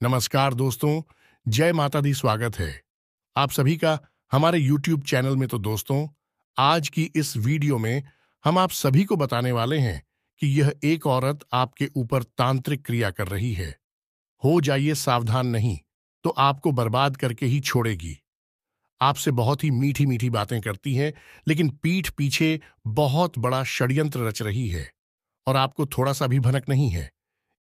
नमस्कार दोस्तों, जय माता दी। स्वागत है आप सभी का हमारे YouTube चैनल में। तो दोस्तों, आज की इस वीडियो में हम आप सभी को बताने वाले हैं कि यह एक औरत आपके ऊपर तांत्रिक क्रिया कर रही है। हो जाइए सावधान, नहीं तो आपको बर्बाद करके ही छोड़ेगी। आपसे बहुत ही मीठी मीठी बातें करती है, लेकिन पीठ पीछे बहुत बड़ा षड्यंत्र रच रही है और आपको थोड़ा सा भी भनक नहीं है।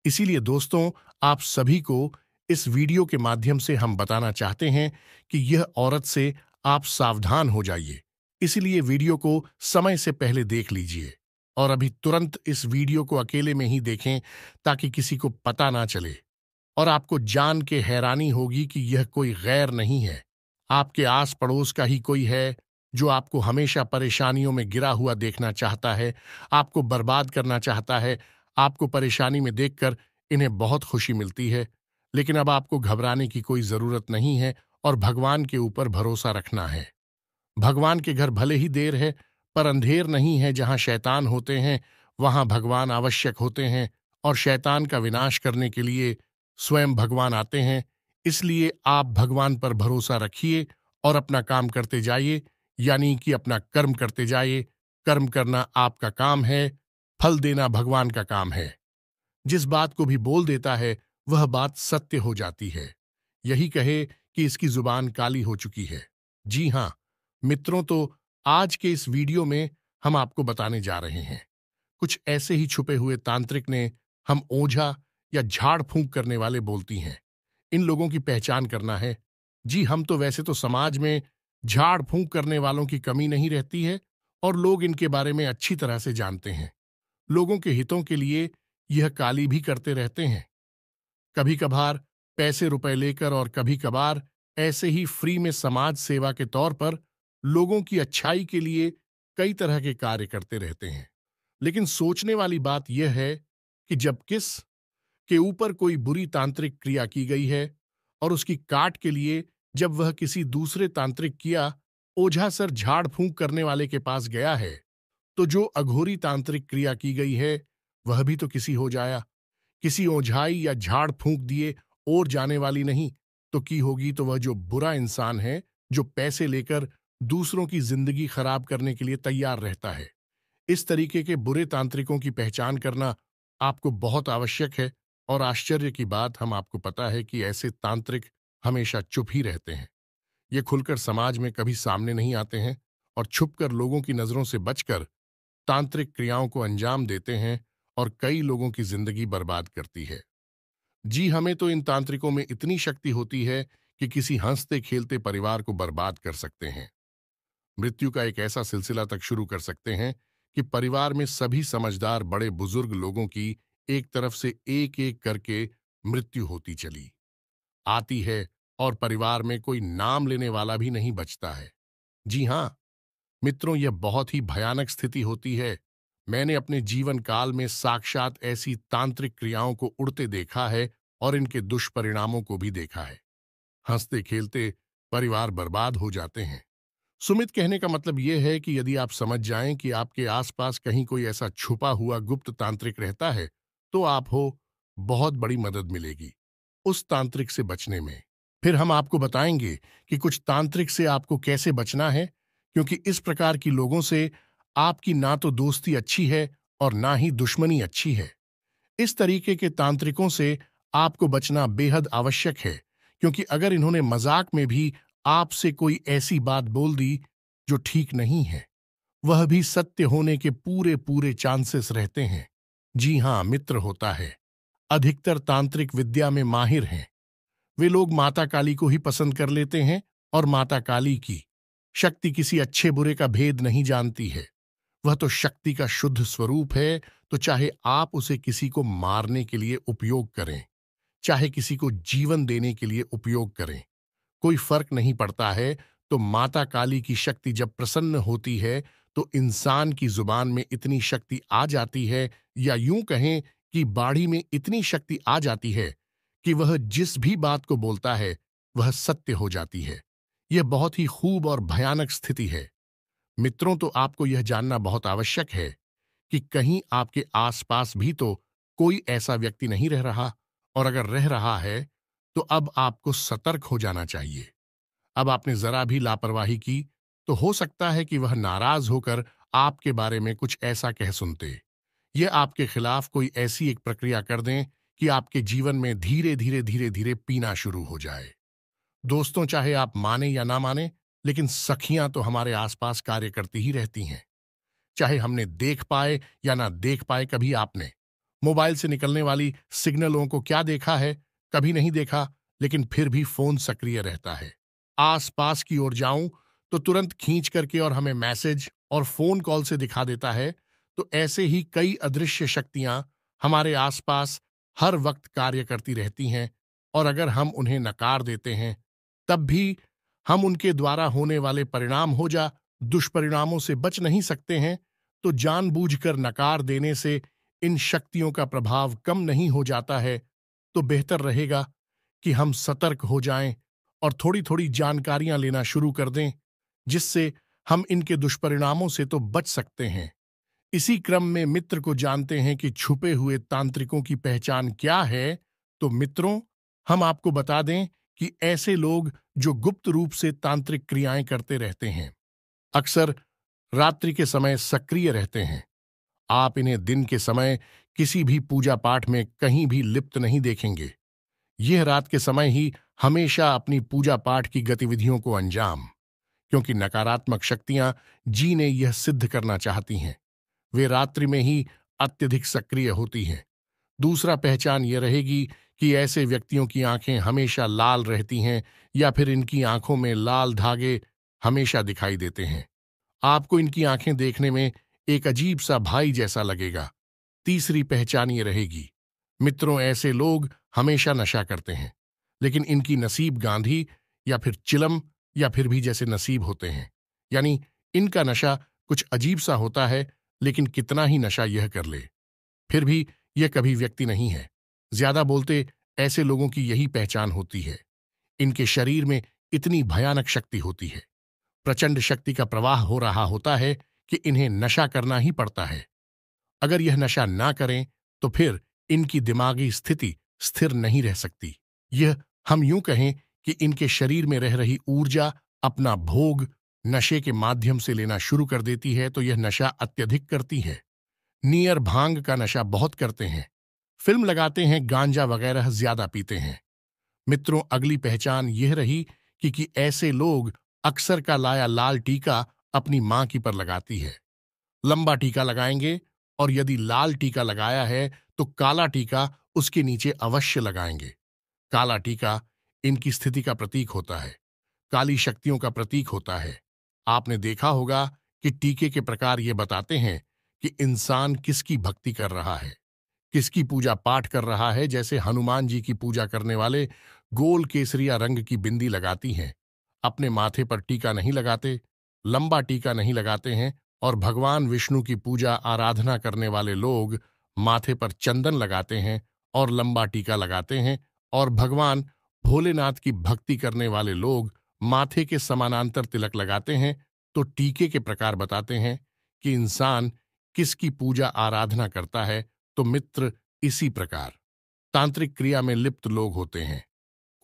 इसीलिए दोस्तों, आप सभी को इस वीडियो के माध्यम से हम बताना चाहते हैं कि यह औरत से आप सावधान हो जाइए। इसीलिए वीडियो को समय से पहले देख लीजिए और अभी तुरंत इस वीडियो को अकेले में ही देखें, ताकि किसी को पता ना चले और आपको जान के हैरानी होगी कि यह कोई गैर नहीं है, आपके आस पड़ोस का ही कोई है जो आपको हमेशा परेशानियों में गिरा हुआ देखना चाहता है, आपको बर्बाद करना चाहता है। आपको परेशानी में देखकर इन्हें बहुत खुशी मिलती है, लेकिन अब आपको घबराने की कोई जरूरत नहीं है और भगवान के ऊपर भरोसा रखना है। भगवान के घर भले ही देर है, पर अंधेर नहीं है। जहां शैतान होते हैं वहां भगवान आवश्यक होते हैं और शैतान का विनाश करने के लिए स्वयं भगवान आते हैं। इसलिए आप भगवान पर भरोसा रखिए और अपना काम करते जाइए, यानी कि अपना कर्म करते जाइए। कर्म करना आपका काम है, फल देना भगवान का काम है। जिस बात को भी बोल देता है वह बात सत्य हो जाती है। यही कहे कि इसकी जुबान काली हो चुकी है। जी हां मित्रों, तो आज के इस वीडियो में हम आपको बताने जा रहे हैं कुछ ऐसे ही छुपे हुए तांत्रिक ने हम ओझा या झाड़ फूंक करने वाले बोलती हैं। इन लोगों की पहचान करना है। जी, हम तो वैसे तो समाज में झाड़ फूंक करने वालों की कमी नहीं रहती है और लोग इनके बारे में अच्छी तरह से जानते हैं। लोगों के हितों के लिए यह काली भी करते रहते हैं, कभी कभार पैसे रुपए लेकर और कभी कभार ऐसे ही फ्री में समाज सेवा के तौर पर लोगों की अच्छाई के लिए कई तरह के कार्य करते रहते हैं। लेकिन सोचने वाली बात यह है कि जब किस के ऊपर कोई बुरी तांत्रिक क्रिया की गई है और उसकी काट के लिए जब वह किसी दूसरे तांत्रिक किया ओझा सर झाड़ फूंक करने वाले के पास गया है, तो जो अघोरी तांत्रिक क्रिया की गई है वह भी तो किसी हो जाया। किसी ओझाई या झाड़ फूंक दिए और जाने वाली नहीं तो की होगी तो वह जो बुरा इंसान है, जो पैसे लेकर दूसरों की जिंदगी खराब करने के लिए तैयार रहता है। इस तरीके के बुरे तांत्रिकों की पहचान करना आपको बहुत आवश्यक है। और आश्चर्य की बात, हम आपको पता है कि ऐसे तांत्रिक हमेशा चुप ही रहते हैं। ये खुलकर समाज में कभी सामने नहीं आते हैं और छुपकर लोगों की नजरों से बचकर तांत्रिक क्रियाओं को अंजाम देते हैं और कई लोगों की जिंदगी बर्बाद करती है। जी, हमें तो इन तांत्रिकों में इतनी शक्ति होती है कि किसी हंसते खेलते परिवार को बर्बाद कर सकते हैं। मृत्यु का एक ऐसा सिलसिला तक शुरू कर सकते हैं कि परिवार में सभी समझदार बड़े बुजुर्ग लोगों की एक तरफ से एक एक करके मृत्यु होती चली आती है और परिवार में कोई नाम लेने वाला भी नहीं बचता है। जी हां मित्रों, यह बहुत ही भयानक स्थिति होती है। मैंने अपने जीवन काल में साक्षात ऐसी तांत्रिक क्रियाओं को उड़ते देखा है और इनके दुष्परिणामों को भी देखा है। हंसते खेलते परिवार बर्बाद हो जाते हैं। सुमित, कहने का मतलब यह है कि यदि आप समझ जाएं कि आपके आसपास कहीं कोई ऐसा छुपा हुआ गुप्त तांत्रिक रहता है, तो आप हो बहुत बड़ी मदद मिलेगी उस तांत्रिक से बचने में। फिर हम आपको बताएंगे कि कुछ तांत्रिक से आपको कैसे बचना है, क्योंकि इस प्रकार की लोगों से आपकी ना तो दोस्ती अच्छी है और ना ही दुश्मनी अच्छी है। इस तरीके के तांत्रिकों से आपको बचना बेहद आवश्यक है, क्योंकि अगर इन्होंने मजाक में भी आपसे कोई ऐसी बात बोल दी जो ठीक नहीं है, वह भी सत्य होने के पूरे पूरे चांसेस रहते हैं। जी हां मित्र, होता है। अधिकतर तांत्रिक विद्या में माहिर हैं। वे लोग माता काली को ही पसंद कर लेते हैं और माता काली की शक्ति किसी अच्छे बुरे का भेद नहीं जानती है। वह तो शक्ति का शुद्ध स्वरूप है, तो चाहे आप उसे किसी को मारने के लिए उपयोग करें, चाहे किसी को जीवन देने के लिए उपयोग करें, कोई फर्क नहीं पड़ता है। तो माता काली की शक्ति जब प्रसन्न होती है तो इंसान की जुबान में इतनी शक्ति आ जाती है, या यूं कहें कि बाड़ी में इतनी शक्ति आ जाती है कि वह जिस भी बात को बोलता है वह सत्य हो जाती है। यह बहुत ही खूब और भयानक स्थिति है। मित्रों, तो आपको यह जानना बहुत आवश्यक है कि कहीं आपके आसपास भी तो कोई ऐसा व्यक्ति नहीं रह रहा, और अगर रह रहा है तो अब आपको सतर्क हो जाना चाहिए। अब आपने जरा भी लापरवाही की तो हो सकता है कि वह नाराज होकर आपके बारे में कुछ ऐसा कह सुनते। ये आपके खिलाफ कोई ऐसी एक प्रक्रिया कर दें कि आपके जीवन में धीरे धीरे धीरे धीरे पीना शुरू हो जाए। दोस्तों, चाहे आप माने या ना माने, लेकिन सखियां तो हमारे आसपास कार्य करती ही रहती हैं। चाहे हमने देख पाए या ना देख पाए, कभी आपने मोबाइल से निकलने वाली सिग्नलों को क्या देखा है? कभी नहीं देखा, लेकिन फिर भी फोन सक्रिय रहता है। आसपास की ओर जाऊं तो तुरंत खींच करके और हमें मैसेज और फोन कॉल से दिखा देता है। तो ऐसे ही कई अदृश्य शक्तियां हमारे आसपास हर वक्त कार्य करती रहती हैं, और अगर हम उन्हें नकार देते हैं, तब भी हम उनके द्वारा होने वाले परिणाम हो जा दुष्परिणामों से बच नहीं सकते हैं। तो जानबूझकर नकार देने से इन शक्तियों का प्रभाव कम नहीं हो जाता है। तो बेहतर रहेगा कि हम सतर्क हो जाएं और थोड़ी थोड़ी जानकारियां लेना शुरू कर दें, जिससे हम इनके दुष्परिणामों से तो बच सकते हैं। इसी क्रम में मित्र को जानते हैं कि छुपे हुए तांत्रिकों की पहचान क्या है। तो मित्रों, हम आपको बता दें कि ऐसे लोग जो गुप्त रूप से तांत्रिक क्रियाएं करते रहते हैं, अक्सर रात्रि के समय सक्रिय रहते हैं। आप इन्हें दिन के समय किसी भी पूजा पाठ में कहीं भी लिप्त नहीं देखेंगे। यह रात के समय ही हमेशा अपनी पूजा पाठ की गतिविधियों को अंजाम, क्योंकि नकारात्मक शक्तियां जी ने यह सिद्ध करना चाहती हैं, वे रात्रि में ही अत्यधिक सक्रिय होती हैं। दूसरा पहचान यह रहेगी कि ऐसे व्यक्तियों की आंखें हमेशा लाल रहती हैं, या फिर इनकी आंखों में लाल धागे हमेशा दिखाई देते हैं। आपको इनकी आंखें देखने में एक अजीब सा भाई जैसा लगेगा। तीसरी पहचान ये रहेगी, मित्रों, ऐसे लोग हमेशा नशा करते हैं, लेकिन इनकी नसीब गांधी या फिर चिलम या फिर भी जैसे नसीब होते हैं। यानी इनका नशा कुछ अजीब सा होता है, लेकिन कितना ही नशा यह कर ले, फिर भी यह कभी व्यक्ति नहीं है। ज्यादा बोलते ऐसे लोगों की यही पहचान होती है। इनके शरीर में इतनी भयानक शक्ति होती है, प्रचंड शक्ति का प्रवाह हो रहा होता है कि इन्हें नशा करना ही पड़ता है। अगर यह नशा ना करें तो फिर इनकी दिमागी स्थिति स्थिर नहीं रह सकती। यह हम यूं कहें कि इनके शरीर में रह रही ऊर्जा अपना भोग नशे के माध्यम से लेना शुरू कर देती है। तो यह नशा अत्यधिक करती है। नियर भांग का नशा बहुत करते हैं, फिल्म लगाते हैं, गांजा वगैरह ज्यादा पीते हैं। मित्रों, अगली पहचान यह रही कि ऐसे लोग अक्सर का लाया लाल टीका अपनी मां की पर लगाती है। लंबा टीका लगाएंगे, और यदि लाल टीका लगाया है तो काला टीका उसके नीचे अवश्य लगाएंगे। काला टीका इनकी स्थिति का प्रतीक होता है, काली शक्तियों का प्रतीक होता है। आपने देखा होगा कि टीके के प्रकार ये बताते हैं कि इंसान किसकी भक्ति कर रहा है, किसकी पूजा पाठ कर रहा है। जैसे हनुमान जी की पूजा करने वाले गोल केसरिया रंग की बिंदी लगाती हैं, अपने माथे पर टीका नहीं लगाते, लंबा टीका नहीं लगाते हैं। और भगवान विष्णु की पूजा आराधना करने वाले लोग माथे पर चंदन लगाते हैं और लंबा टीका लगाते हैं। और भगवान भोलेनाथ की भक्ति करने वाले लोग माथे के समानांतर तिलक लगाते हैं। तो टीके के प्रकार बताते हैं कि इंसान किसकी पूजा आराधना करता है। तो मित्र, इसी प्रकार तांत्रिक क्रिया में लिप्त लोग होते हैं।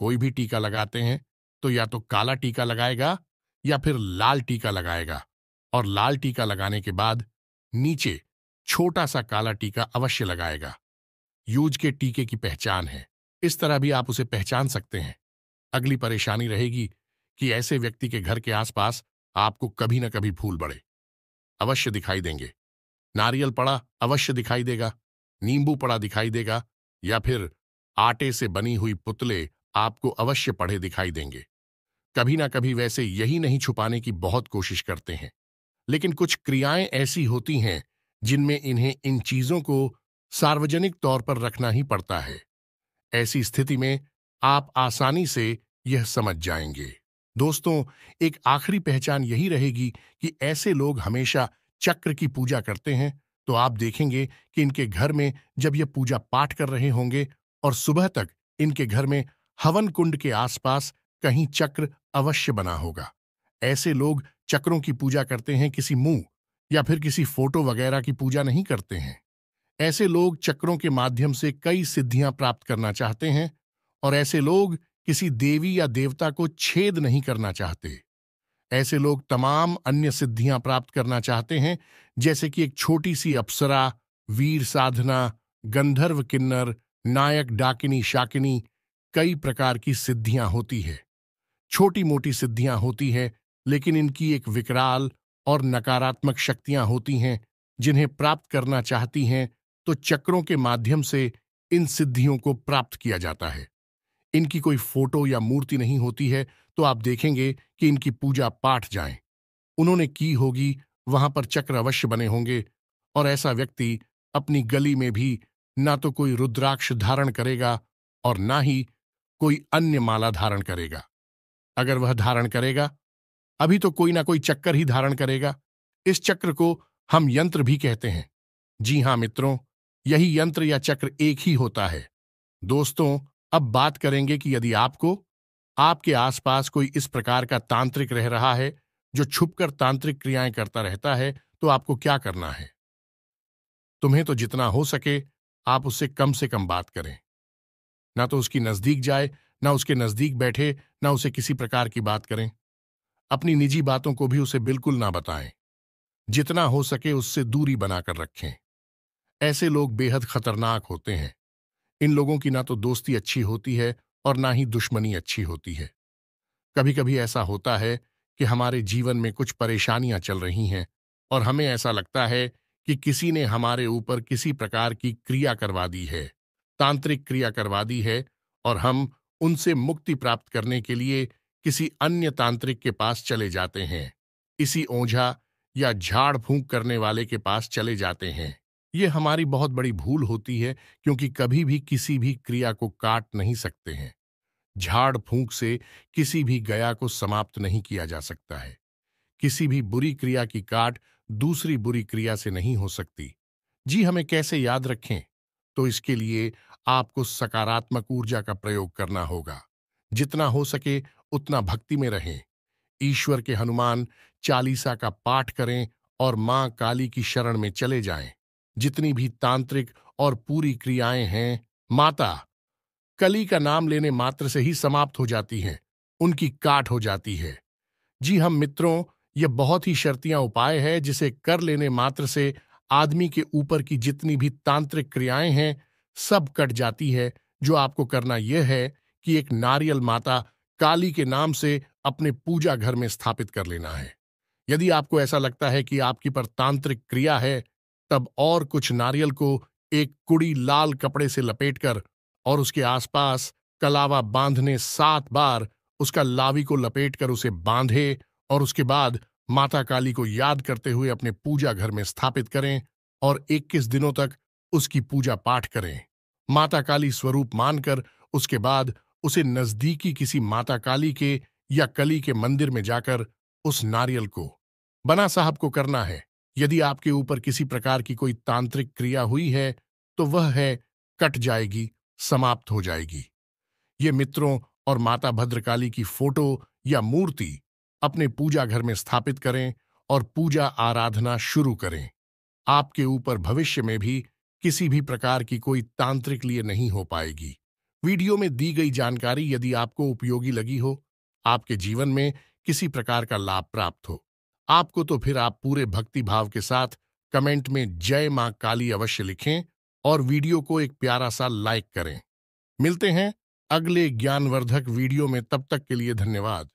कोई भी टीका लगाते हैं तो या तो काला टीका लगाएगा या फिर लाल टीका लगाएगा, और लाल टीका लगाने के बाद नीचे छोटा सा काला टीका अवश्य लगाएगा। यूज के टीके की पहचान है, इस तरह भी आप उसे पहचान सकते हैं। अगली परेशानी रहेगी कि ऐसे व्यक्ति के घर के आसपास आपको कभी न कभी फूल बड़े अवश्य दिखाई देंगे। नारियल पड़ा अवश्य दिखाई देगा, नींबू पड़ा दिखाई देगा, या फिर आटे से बनी हुई पुतले आपको अवश्य पड़े दिखाई देंगे। कभी ना कभी वैसे यही नहीं छुपाने की बहुत कोशिश करते हैं, लेकिन कुछ क्रियाएं ऐसी होती हैं जिनमें इन्हें इन चीजों को सार्वजनिक तौर पर रखना ही पड़ता है। ऐसी स्थिति में आप आसानी से यह समझ जाएंगे। दोस्तों, एक आखिरी पहचान यही रहेगी कि ऐसे लोग हमेशा चक्र की पूजा करते हैं। तो आप देखेंगे कि इनके घर में जब यह पूजा पाठ कर रहे होंगे और सुबह तक इनके घर में हवन कुंड के आसपास कहीं चक्र अवश्य बना होगा। ऐसे लोग चक्रों की पूजा करते हैं, किसी मुंह या फिर किसी फोटो वगैरह की पूजा नहीं करते हैं। ऐसे लोग चक्रों के माध्यम से कई सिद्धियां प्राप्त करना चाहते हैं, और ऐसे लोग किसी देवी या देवता को छेद नहीं करना चाहते। ऐसे लोग तमाम अन्य सिद्धियां प्राप्त करना चाहते हैं, जैसे कि एक छोटी सी अप्सरा, वीर साधना, गंधर्व किन्नर, नायक डाकिनी शाकिनी। कई प्रकार की सिद्धियां होती है, छोटी मोटी सिद्धियां होती है, लेकिन इनकी एक विकराल और नकारात्मक शक्तियां होती हैं, जिन्हें प्राप्त करना चाहती हैं तो चक्रों के माध्यम से इन सिद्धियों को प्राप्त किया जाता है। इनकी कोई फोटो या मूर्ति नहीं होती है, तो आप देखेंगे कि इनकी पूजा पाठ जाएं, उन्होंने की होगी, वहां पर चक्र अवश्य बने होंगे। और ऐसा व्यक्ति अपनी गली में भी ना तो कोई रुद्राक्ष धारण करेगा और ना ही कोई अन्य माला धारण करेगा। अगर वह धारण करेगा, अभी तो कोई ना कोई चक्कर ही धारण करेगा। इस चक्र को हम यंत्र भी कहते हैं। जी हां मित्रों, यही यंत्र या चक्र एक ही होता है। दोस्तों, अब बात करेंगे कि यदि आपको आपके आसपास कोई इस प्रकार का तांत्रिक रह रहा है, जो छुपकर तांत्रिक क्रियाएं करता रहता है, तो आपको क्या करना है। तुम्हें तो जितना हो सके आप उससे कम बात करें। ना तो उसकी नजदीक जाए, ना उसके नजदीक बैठे, ना उसे किसी प्रकार की बात करें। अपनी निजी बातों को भी उसे बिल्कुल ना बताएं। जितना हो सके उससे दूरी बनाकर रखें। ऐसे लोग बेहद खतरनाक होते हैं। इन लोगों की ना तो दोस्ती अच्छी होती है और ना ही दुश्मनी अच्छी होती है। कभी कभी ऐसा होता है कि हमारे जीवन में कुछ परेशानियां चल रही हैं और हमें ऐसा लगता है कि किसी ने हमारे ऊपर किसी प्रकार की क्रिया करवा दी है, तांत्रिक क्रिया करवा दी है, और हम उनसे मुक्ति प्राप्त करने के लिए किसी अन्य तांत्रिक के पास चले जाते हैं, इसी ओझा या झाड़ फूंक करने वाले के पास चले जाते हैं। ये हमारी बहुत बड़ी भूल होती है, क्योंकि कभी भी किसी भी क्रिया को काट नहीं सकते हैं। झाड़ फूंक से किसी भी गया को समाप्त नहीं किया जा सकता है। किसी भी बुरी क्रिया की काट दूसरी बुरी क्रिया से नहीं हो सकती। जी, हमें कैसे याद रखें? तो इसके लिए आपको सकारात्मक ऊर्जा का प्रयोग करना होगा। जितना हो सके उतना भक्ति में रहें। ईश्वर के हनुमान चालीसा का पाठ करें और मां काली की शरण में चले जाएं। जितनी भी तांत्रिक और पूरी क्रियाएं हैं, माता कली का नाम लेने मात्र से ही समाप्त हो जाती हैं, उनकी काट हो जाती है। जी हम मित्रों, यह बहुत ही शर्तियां उपाय है, जिसे कर लेने मात्र से आदमी के ऊपर की जितनी भी तांत्रिक क्रियाएं हैं, सब कट जाती है। जो आपको करना यह है कि एक नारियल माता काली के नाम से अपने पूजा घर में स्थापित कर लेना है। यदि आपको ऐसा लगता है कि आपकी पर तांत्रिक क्रिया है, तब और कुछ नारियल को एक कुड़ी लाल कपड़े से लपेटकर और उसके आसपास कलावा बांधने 7 बार उसका लावी को लपेटकर उसे बांधे, और उसके बाद माता काली को याद करते हुए अपने पूजा घर में स्थापित करें और 21 दिनों तक उसकी पूजा पाठ करें। माता काली स्वरूप मानकर उसके बाद उसे नजदीकी किसी माता काली के या कली के मंदिर में जाकर उस नारियल को बना साहब को करना है। यदि आपके ऊपर किसी प्रकार की कोई तांत्रिक क्रिया हुई है, तो वह है कट जाएगी, समाप्त हो जाएगी। ये मित्रों और माता भद्रकाली की फोटो या मूर्ति अपने पूजा घर में स्थापित करें और पूजा आराधना शुरू करें। आपके ऊपर भविष्य में भी किसी भी प्रकार की कोई तांत्रिक लिए नहीं हो पाएगी। वीडियो में दी गई जानकारी यदि आपको उपयोगी लगी हो, आपके जीवन में किसी प्रकार का लाभ प्राप्त हो आपको, तो फिर आप पूरे भक्ति भाव के साथ कमेंट में जय मां काली अवश्य लिखें और वीडियो को एक प्यारा सा लाइक करें। मिलते हैं अगले ज्ञानवर्धक वीडियो में, तब तक के लिए धन्यवाद।